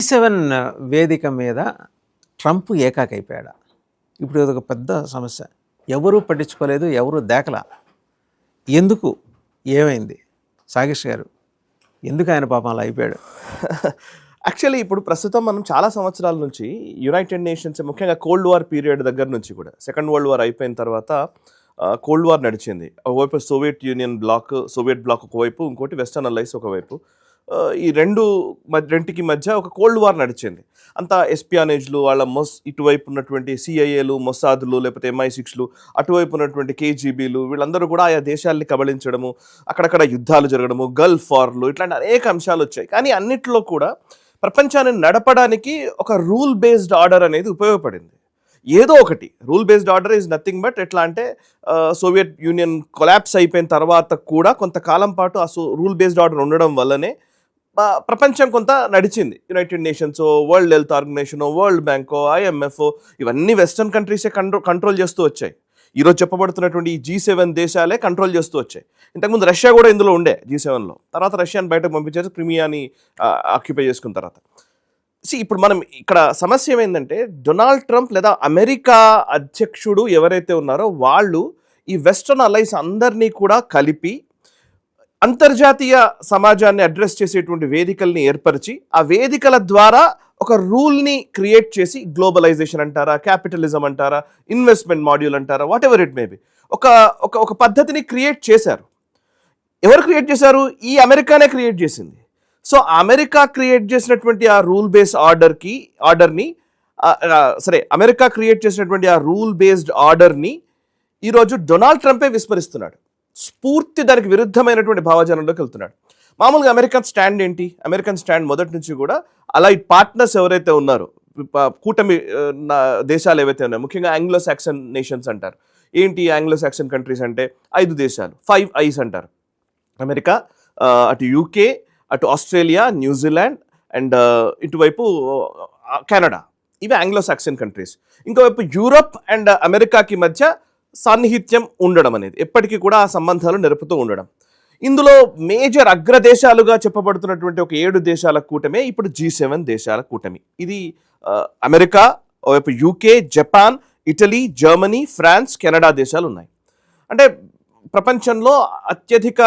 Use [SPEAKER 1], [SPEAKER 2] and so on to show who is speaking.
[SPEAKER 1] G7 వేదిక మీద Trump ఏకాకైపోయాడు. ఇప్పుడు ఇదొక పెద్ద సమస్య. ఎవరూ పట్టించుకోలేదు, ఎవరు దేకలా. ఎందుకు? ఏమైంది? సాగేష్ గారు, ఎందుకు ఆయన పాపం అలా అయిపోయాడు?
[SPEAKER 2] యాక్చువల్లీ ఇప్పుడు ప్రస్తుతం మనం చాలా సంవత్సరాల నుంచి యునైటెడ్ నేషన్స్, ముఖ్యంగా కోల్డ్ వార్ పీరియడ్ దగ్గర నుంచి కూడా, సెకండ్ వరల్డ్ వార్ అయిపోయిన తర్వాత కోల్డ్ వార్ నడిచింది. ఒకవైపు Soviet union bloc, Soviet bloc ఒకవైపు, ఇంకోటి వెస్టర్న్ అలైస్ ఒకవైపు. ఈ రెండుకి మధ్య ఒక కోల్డ్ వార్ నడిచింది. అంతా ఎస్పియానేజ్లు, వాళ్ళ ఇటువైపు ఉన్నటువంటి సిఐఏలు, మొసాదులు, లేకపోతే MI6లు, అటువైపు ఉన్నటువంటి KGBలు, వీళ్ళందరూ కూడా ఆయా దేశాలని కబళించడము, అక్కడక్కడ యుద్ధాలు జరగడము, గల్ఫ్ వార్లు, ఇట్లాంటి అనేక అంశాలు వచ్చాయి. కానీ అన్నిట్లో కూడా ప్రపంచాన్ని నడపడానికి ఒక రూల్ బేస్డ్ ఆర్డర్ అనేది ఉపయోగపడింది. ఏదో ఒకటి rule based order is nothing but ఎట్లా అంటే సోవియట్ యూనియన్ కొలాప్స్ అయిపోయిన తర్వాత కూడా కొంతకాలం పాటు ఆ రూల్ బేస్డ్ ఆర్డర్ ఉండడం వల్లనే ప్రపంచం కొంత నడిచింది. United Nations, World Health Organization, World Bank, IMF, ఇవన్నీ వెస్టర్న్ కంట్రీసే కంట్రోల్ చేస్తూ వచ్చాయి. ఈరోజు చెప్పబడుతున్నటువంటి ఈ G7 దేశాలే కంట్రోల్ చేస్తూ వచ్చాయి. ఇంతకుముందు రష్యా కూడా ఇందులో ఉండే G7లో. తర్వాత రష్యాని బయటకు పంపించేసి క్రిమియాని ఆక్యుపై చేసుకున్న తర్వాత. ఇప్పుడు మనం ఇక్కడ సమస్య ఏమైందంటే, డొనాల్డ్ ట్రంప్ లేదా అమెరికా అధ్యక్షుడు ఎవరైతే ఉన్నారో వాళ్ళు ఈ వెస్టర్న్ అలైస్ అందరినీ కూడా కలిపి అంతర్జాతీయ సమాజాన్ని అడ్రస్ చేసేటువంటి వేదికల్ని ఏర్పరిచి, ఆ వేదికల ద్వారా ఒక రూల్ని క్రియేట్ చేసి, గ్లోబలైజేషన్ అంటారా, క్యాపిటలిజం అంటారా, ఇన్వెస్ట్మెంట్ మాడ్యూల్ అంటారా, what ever it may be, ఒక పద్ధతిని క్రియేట్ చేశారు. ఎవరు క్రియేట్ చేశారు? ఈ అమెరికానే క్రియేట్ చేసింది. సో అమెరికా క్రియేట్ చేసినటువంటి ఆ రూల్ బేస్డ్ అమెరికా క్రియేట్ చేసినటువంటి ఆ రూల్ బేస్డ్ ఆర్డర్ని ఈరోజు డొనాల్డ్ ట్రంపే విస్మరిస్తున్నాడు. స్ఫూర్తి దానికి విరుద్ధమైనటువంటి భావజనంలోకి వెళ్తున్నాడు. మామూలుగా అమెరికన్ స్టాండ్ ఏంటి? అమెరికన్ స్టాండ్ మొదటి నుంచి కూడా అలైడ్ పార్ట్నర్స్ ఎవరైతే ఉన్నారో, కూటమి దేశాలు ఏవైతే ఉన్నాయో, ముఖ్యంగా ఆంగ్లో సాక్సన్ నేషన్స్ అంటారు. ఏంటి ఆంగ్లో సాక్సన్ కంట్రీస్ అంటే? 5 దేశాలు, 5 ఐస్ అంటారు. అమెరికా, అటు UK, అటు ఆస్ట్రేలియా, న్యూజిలాండ్ అండ్ ఇటువైపు కెనడా. ఇవి ఆంగ్లో సాక్సన్ కంట్రీస్. ఇంకోవైపు యూరప్ అండ్ అమెరికాకి మధ్య సాన్నిహిత్యం ఉండడం అనేది, ఎప్పటికీ కూడా ఆ సంబంధాలు నిలుపుతూ ఉండడం. ఇందులో మేజర్ అగ్రదేశాలుగా చెప్పబడుతున్నటువంటి ఒక 7 దేశాల కూటమే ఇప్పుడు G7 దేశాల కూటమి. ఇది అమెరికా, ఒకవైపు UK, Japan, Italy, Germany, France, Canada దేశాలు ఉన్నాయి. అంటే ప్రపంచంలో అత్యధిక